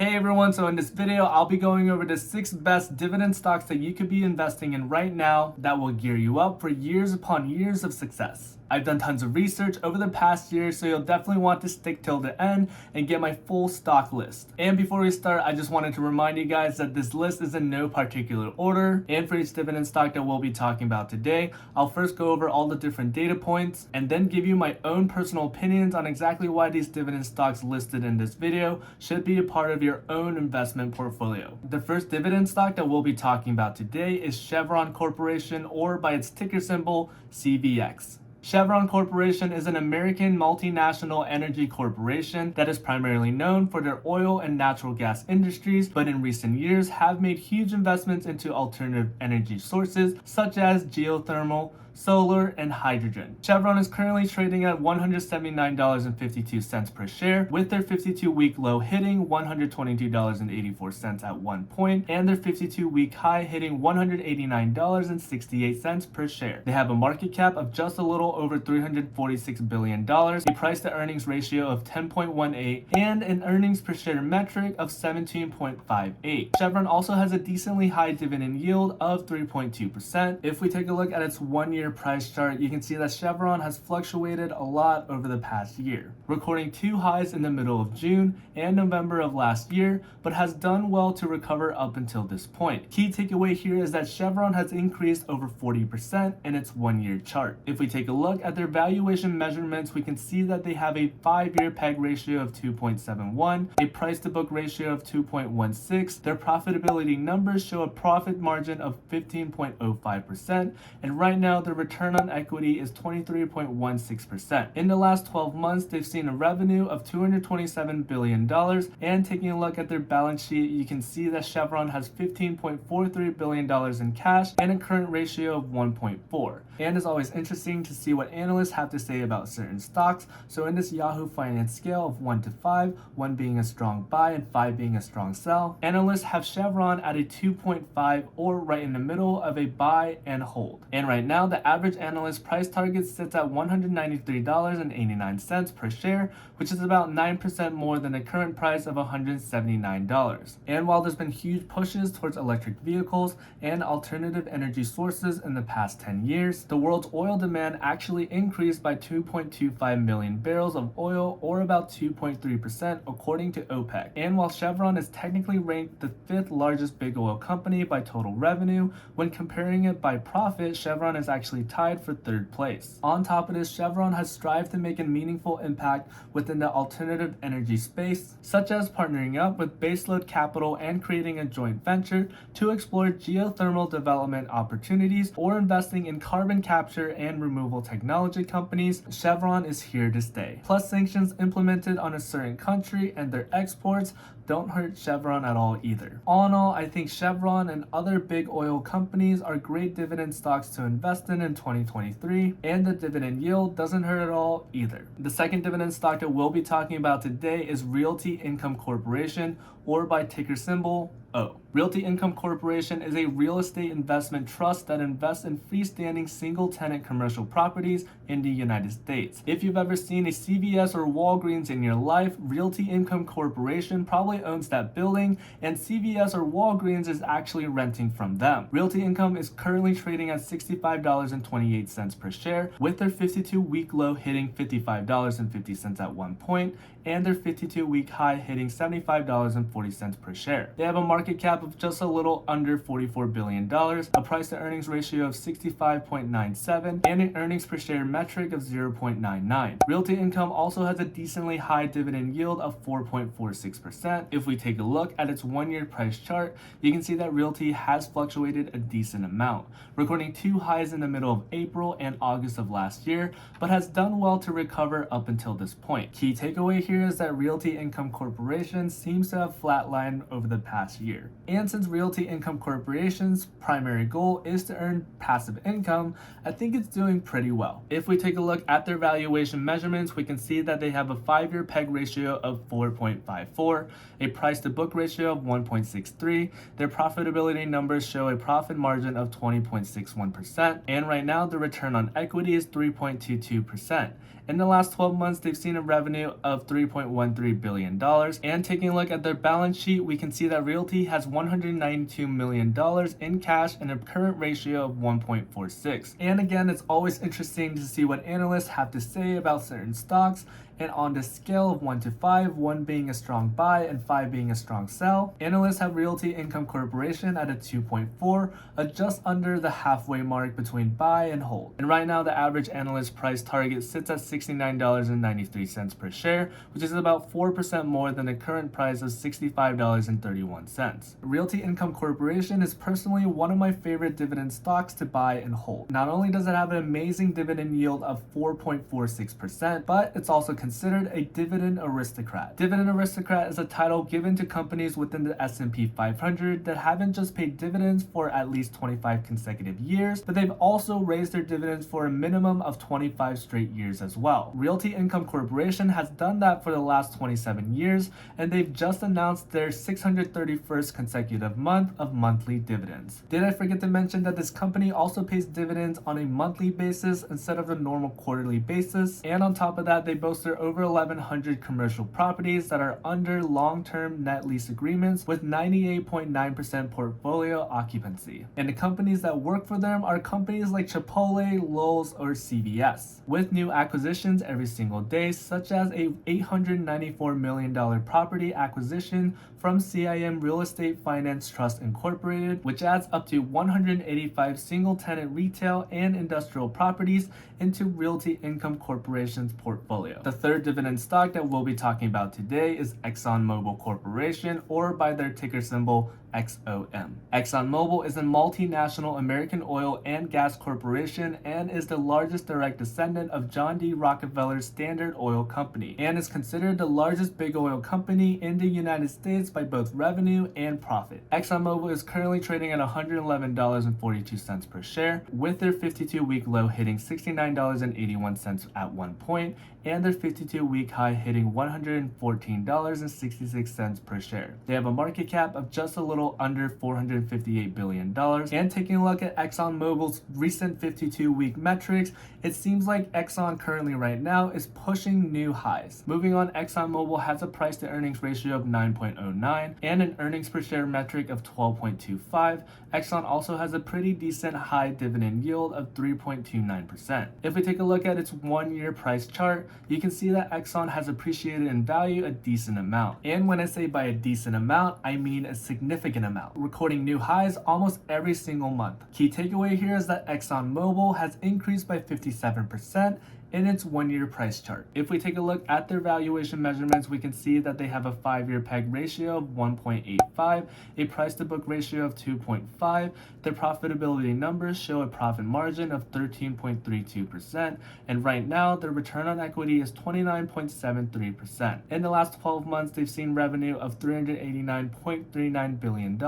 Hey everyone, so in this video, I'll be going over the 6 best dividend stocks that you could be investing in right now that will gear you up for years upon years of success. I've done tons of research over the past year, so you'll definitely want to stick till the end and get my full stock list. And before we start, I just wanted to remind you guys that this list is in no particular order, and for each dividend stock that we'll be talking about today, I'll first go over all the different data points and then give you my own personal opinions on exactly why these dividend stocks listed in this video should be a part of your own investment portfolio. The first dividend stock that we'll be talking about today is Chevron Corporation, or by its ticker symbol, CVX. Chevron Corporation is an American multinational energy corporation that is primarily known for their oil and natural gas industries, but in recent years have made huge investments into alternative energy sources such as geothermal, solar, and hydrogen. Chevron is currently trading at $179.52 per share, with their 52-week low hitting $122.84 at one point, and their 52-week high hitting $189.68 per share. They have a market cap of just a little over $346 billion, a price to earnings ratio of 10.18, and an earnings per share metric of 17.58. Chevron also has a decently high dividend yield of 3.2%. If we take a look at its 1-year price chart, you can see that Chevron has fluctuated a lot over the past year, recording 2 highs in the middle of June and November of last year, but has done well to recover up until this point. Key takeaway here is that Chevron has increased over 40% in its 1-year chart. If we take a look at their valuation measurements, we can see that they have a 5-year PEG ratio of 2.71, a price to book ratio of 2.16. Their profitability numbers show a profit margin of 15.05%, and right now their return on equity is 23.16%. In the last 12 months, they've seen a revenue of $227 billion, and taking a look at their balance sheet, you can see that Chevron has $15.43 billion in cash and a current ratio of 1.4. And it's always interesting to see what analysts have to say about certain stocks. So in this Yahoo Finance scale of 1 to 5, 1 being a strong buy and 5 being a strong sell, analysts have Chevron at a 2.5, or right in the middle of a buy and hold. And right now, the average analyst price target sits at $193.89 per share, which is about 9% more than the current price of $179. And while there's been huge pushes towards electric vehicles and alternative energy sources in the past 10 years, the world's oil demand actually increased by 2.25 million barrels of oil, or about 2.3% according to OPEC. And while Chevron is technically ranked the 5th largest big oil company by total revenue, when comparing it by profit, Chevron is actually tied for 3rd place. On top of this, Chevron has strived to make a meaningful impact within the alternative energy space, such as partnering up with baseload capital and creating a joint venture to explore geothermal development opportunities, or investing in carbon capture and removal technology companies. Chevron is here to stay. Plus, sanctions implemented on a certain country and their exports don't hurt Chevron at all either. All in all, I think Chevron and other big oil companies are great dividend stocks to invest in 2023, and the dividend yield doesn't hurt at all either. The second dividend stock that we'll be talking about today is Realty Income Corporation, or by ticker symbol O. Realty Income Corporation is a real estate investment trust that invests in freestanding single-tenant commercial properties in the United States. If you've ever seen a CVS or Walgreens in your life, Realty Income Corporation probably owns that building, and CVS or Walgreens is actually renting from them. Realty Income is currently trading at $65.28 per share, with their 52-week low hitting $55.50 at one point, and their 52-week high hitting $75.40 per share. They have a market cap of just a little under $44 billion, a price to earnings ratio of 65.97, and an earnings per share metric of 0.99. Realty Income also has a decently high dividend yield of 4.46%. If we take a look at its 1-year price chart, you can see that Realty has fluctuated a decent amount, recording 2 highs in the middle of April and August of last year, but has done well to recover up until this point. Key takeaway here is that Realty Income Corporation seems to have flatlined over the past year. And since Realty Income Corporation's primary goal is to earn passive income, I think it's doing pretty well. If we take a look at their valuation measurements, we can see that they have a 5-year PEG ratio of 4.54, a price to book ratio of 1.63. Their profitability numbers show a profit margin of 20.61%, and right now the return on equity is 3.22%. In the last 12 months, they've seen a revenue of $3 $3.13 billion. And taking a look at their balance sheet, we can see that Realty has $192 million in cash and a current ratio of 1.46. And again, it's always interesting to see what analysts have to say about certain stocks. And on the scale of 1 to 5, 1 being a strong buy and 5 being a strong sell, analysts have Realty Income Corporation at a 2.4, just under the halfway mark between buy and hold. And right now, the average analyst price target sits at $69.93 per share, which is about 4% more than the current price of $65.31. Realty Income Corporation is personally one of my favorite dividend stocks to buy and hold. Not only does it have an amazing dividend yield of 4.46%, but it's also considered a dividend aristocrat. Dividend aristocrat is a title given to companies within the S&P 500 that haven't just paid dividends for at least 25 consecutive years, but they've also raised their dividends for a minimum of 25 straight years as well. Realty Income Corporation has done that for the last 27 years, and they've just announced their 631st consecutive month of monthly dividends. Did I forget to mention that this company also pays dividends on a monthly basis instead of the normal quarterly basis? And on top of that, they boast their over 1,100 commercial properties that are under long-term net lease agreements with 98.9% portfolio occupancy. And the companies that work for them are companies like Chipotle, Lowe's, or CVS, with new acquisitions every single day, such as a $894 million property acquisition from CIM Real Estate Finance Trust Incorporated, which adds up to 185 single-tenant retail and industrial properties into Realty Income Corporation's portfolio. The third dividend stock that we'll be talking about today is ExxonMobil Corporation, or by their ticker symbol XOM. ExxonMobil is a multinational American oil and gas corporation and is the largest direct descendant of John D. Rockefeller's Standard Oil Company, and is considered the largest big oil company in the United States by both revenue and profit. ExxonMobil is currently trading at $111.42 per share, with their 52-week low hitting $69.81 at one point, and their 52-week high hitting $114.66 per share. They have a market cap of just a little under $458 billion. And taking a look at ExxonMobil's recent 52-week metrics, it seems like Exxon currently right now is pushing new highs. Moving on, ExxonMobil has a price to earnings ratio of 9.09 and an earnings per share metric of 12.25. Exxon also has a pretty decent high dividend yield of 3.29%. If we take a look at its 1-year price chart, you can see that Exxon has appreciated in value a decent amount. And when I say by a decent amount, I mean a significant amount, recording new highs almost every single month. Key takeaway here is that ExxonMobil has increased by 57% in its 1-year price chart. If we take a look at their valuation measurements, we can see that they have a 5-year PEG ratio of 1.85, a price to book ratio of 2.5. Their profitability numbers show a profit margin of 13.32%, and right now their return on equity is 29.73%. In the last 12 months, they've seen revenue of $389.39 billion,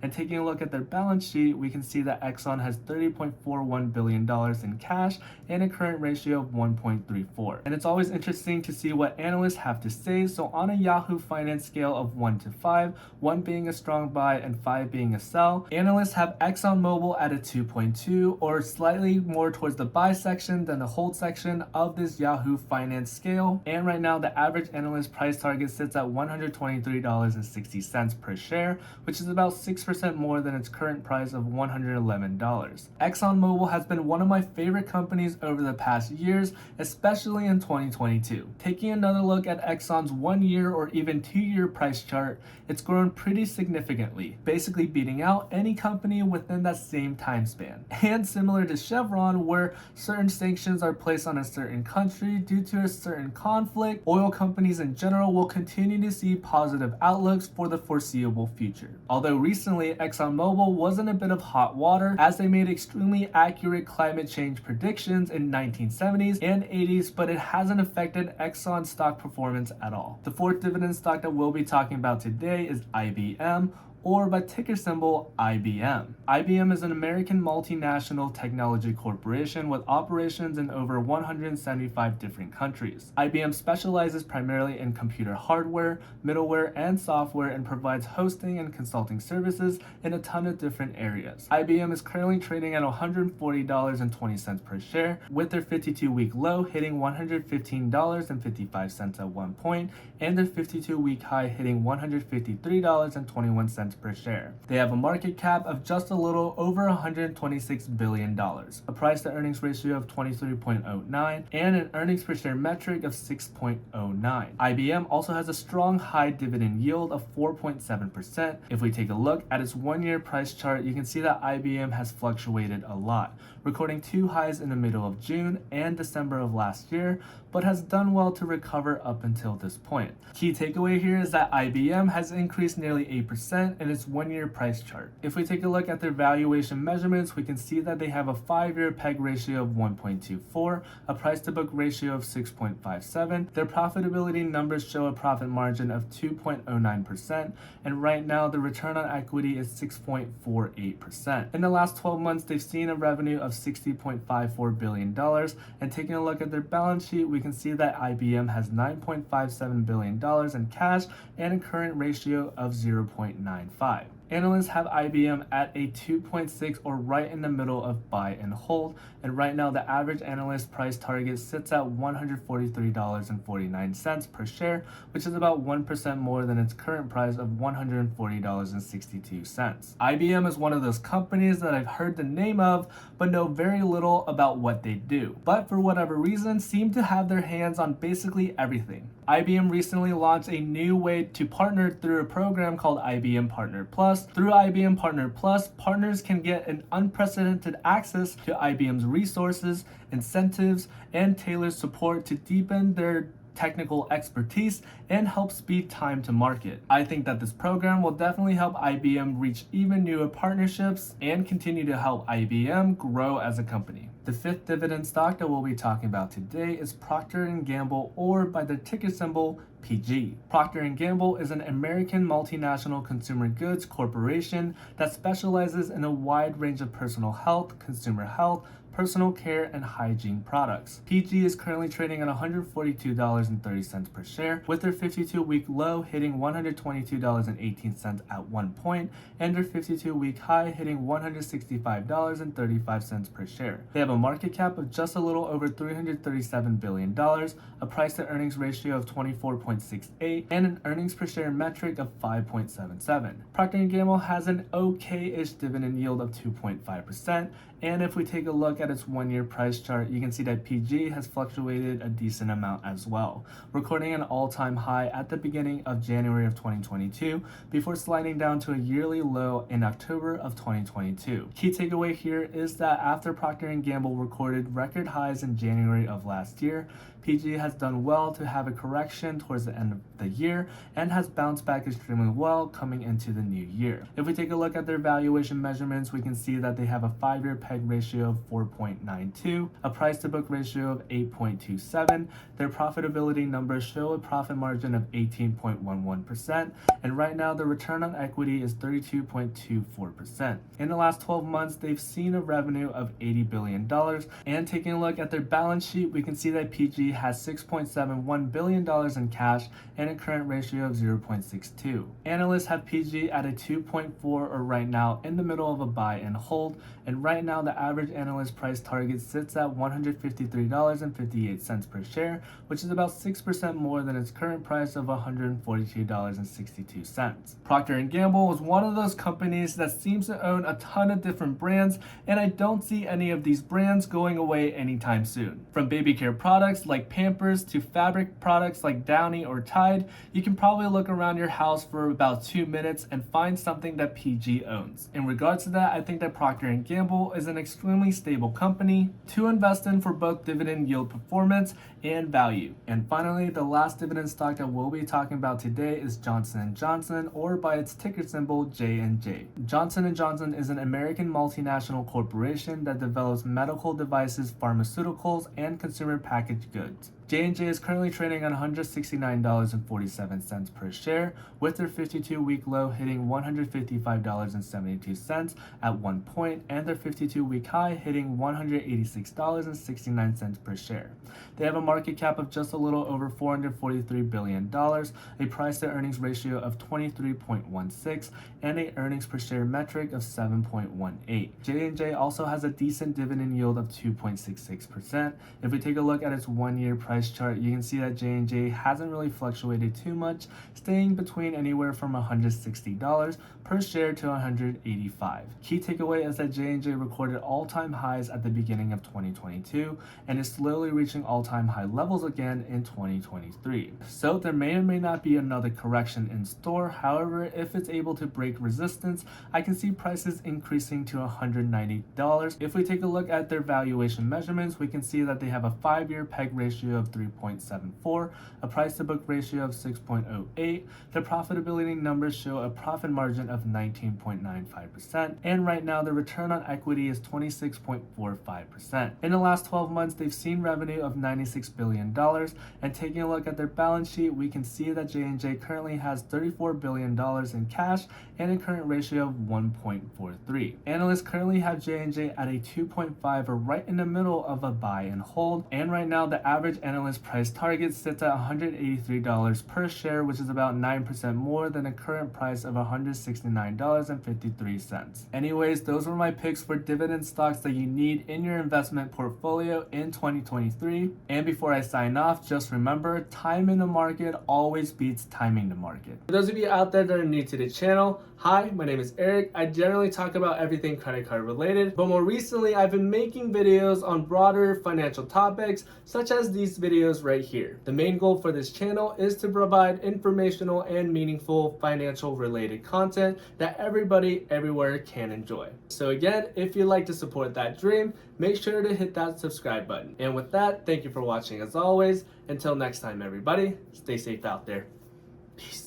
and taking a look at their balance sheet, we can see that Exxon has $30.41 billion in cash and a current ratio of 1.34. And it's always interesting to see what analysts have to say. So on a Yahoo Finance scale of 1 to 5, 1 being a strong buy and 5 being a sell, analysts have ExxonMobil at a 2.2, or slightly more towards the buy section than the hold section of this Yahoo Finance scale. And right now, the average analyst price target sits at $123.60 per share, which is about 6% more than its current price of $111. ExxonMobil has been one of my favorite companies over the past years, especially in 2022. Taking another look at Exxon's 1-year or even 2-year price chart, it's grown pretty significantly, basically beating out any company within that same time span. And similar to Chevron, where certain sanctions are placed on a certain country due to a certain conflict, oil companies in general will continue to see positive outlooks for the foreseeable future. Although recently, ExxonMobil was in a bit of hot water as they made extremely accurate climate change predictions in 1970s and 80s, but it hasn't affected Exxon's stock performance at all. The fourth dividend stock that we'll be talking about today is IBM, or by ticker symbol IBM. IBM is an American multinational technology corporation with operations in over 175 different countries. IBM specializes primarily in computer hardware, middleware, and software and provides hosting and consulting services in a ton of different areas. IBM is currently trading at $140.20 per share, with their 52-week low hitting $115.55 at one point, and their 52-week high hitting $153.21 per share. They have a market cap of just a little over $126 billion, a price to earnings ratio of 23.09, and an earnings per share metric of 6.09. IBM also has a strong high dividend yield of 4.7%. If we take a look at its one-year price chart, you can see that IBM has fluctuated a lot, recording two highs in the middle of June and December of last year, but has done well to recover up until this point. Key takeaway here is that IBM has increased nearly 8% in its one-year price chart. If we take a look at their valuation measurements, we can see that they have a 5-year PEG ratio of 1.24, a price-to-book ratio of 6.57. Their profitability numbers show a profit margin of 2.09%, and right now the return on equity is 6.48%. In the last 12 months, they've seen a revenue of $60.54 billion, and taking a look at their balance sheet, we can see that IBM has $9.57 billion in cash and a current ratio of 0.95. Analysts have IBM at a 2.6 or right in the middle of buy and hold, and right now the average analyst price target sits at $143.49 per share, which is about 1% more than its current price of $140.62. IBM is one of those companies that I've heard the name of but know very little about what they do, but for whatever reason seem to have their hands on basically everything. IBM recently launched a new way to partner through a program called IBM Partner Plus. Through IBM Partner Plus, partners can get an unprecedented access to IBM's resources, incentives, and tailored support to deepen their technical expertise and help speed time to market. I think that this program will definitely help IBM reach even newer partnerships and continue to help IBM grow as a company. The fifth dividend stock that we'll be talking about today is Procter & Gamble, or by the ticker symbol PG. Procter & Gamble is an American multinational consumer goods corporation that specializes in a wide range of personal health, consumer health, personal care, and hygiene products. PG is currently trading at $142.30 per share, with their 52-week low hitting $122.18 at one point, and their 52-week high hitting $165.35 per share. They have a market cap of just a little over $337 billion, a price to earnings ratio of 24.68, and an earnings per share metric of 5.77. Procter & Gamble has an okay-ish dividend yield of 2.5%, and if we take a look at its one-year price chart, you can see that PG has fluctuated a decent amount as well, recording an all-time high at the beginning of January of 2022 before sliding down to a yearly low in October of 2022. Key takeaway here is that after Procter & Gamble recorded record highs in January of last year, PG has done well to have a correction towards the end of the year and has bounced back extremely well coming into the new year. If we take a look at their valuation measurements, we can see that they have a 5-year PEG ratio of 4.92, a price to book ratio of 8.27. Their profitability numbers show a profit margin of 18.11%, and right now the return on equity is 32.24%. In the last 12 months, they've seen a revenue of $80 billion, and taking a look at their balance sheet, we can see that PG has $6.71 billion in cash and a current ratio of 0.62. Analysts have PG at a 2.4 or right now in the middle of a buy and hold, and right now the average analyst price target sits at $153.58 per share, which is about 6% more than its current price of $142.62. Procter & Gamble is one of those companies that seems to own a ton of different brands, and I don't see any of these brands going away anytime soon. From baby care products like Pampers to fabric products like Downy or Tide, you can probably look around your house for about 2 minutes and find something that PG owns. In regards to that, I think that Procter & Gamble is an extremely stable company to invest in for both dividend yield performance and value. And finally, the last dividend stock that we'll be talking about today is Johnson & Johnson, or by its ticker symbol J&J. Johnson & Johnson is an American multinational corporation that develops medical devices, pharmaceuticals, and consumer packaged goods. J&J is currently trading at $169.47 per share, with their 52-week low hitting $155.72 at one point, and their 52-week high hitting $186.69 per share. They have a market cap of just a little over $443 billion, a price-to-earnings ratio of 23.16, and an earnings per share metric of 7.18. J&J also has a decent dividend yield of 2.66%. If we take a look at its one-year price chart, you can see that J&J hasn't really fluctuated too much, staying between anywhere from $160 per share to $185. Key takeaway is that J&J recorded all-time highs at the beginning of 2022 and is slowly reaching all-time high levels again in 2023. So there may or may not be another correction in store. However, if it's able to break resistance, I can see prices increasing to $190. If we take a look at their valuation measurements, we can see that they have a 5-year PEG ratio of 3.74, a price-to-book ratio of 6.08. Their profitability numbers show a profit margin of 19.95%, and right now the return on equity is 26.45%. In the last 12 months, they've seen revenue of $96 billion, and taking a look at their balance sheet, we can see that J&J currently has $34 billion in cash and a current ratio of 1.43. Analysts currently have J&J at a 2.5, or right in the middle of a buy and hold, and right now the average analyst price target sits at $183 per share, which is about 9% more than the current price of $169.53. Anyways, those were my picks for dividend stocks that you need in your investment portfolio in 2023. And before I sign off, just remember, time in the market always beats timing the market. For those of you out there that are new to the channel, hi, my name is Eric. I generally talk about everything credit card related, but more recently I've been making videos on broader financial topics, such as these videos right here. The main goal for this channel is to provide informational and meaningful financial related content that everybody everywhere can enjoy. So again, if you'd like to support that dream, make sure to hit that subscribe button. And with that, thank you for watching as always. Until next time, everybody, stay safe out there. Peace.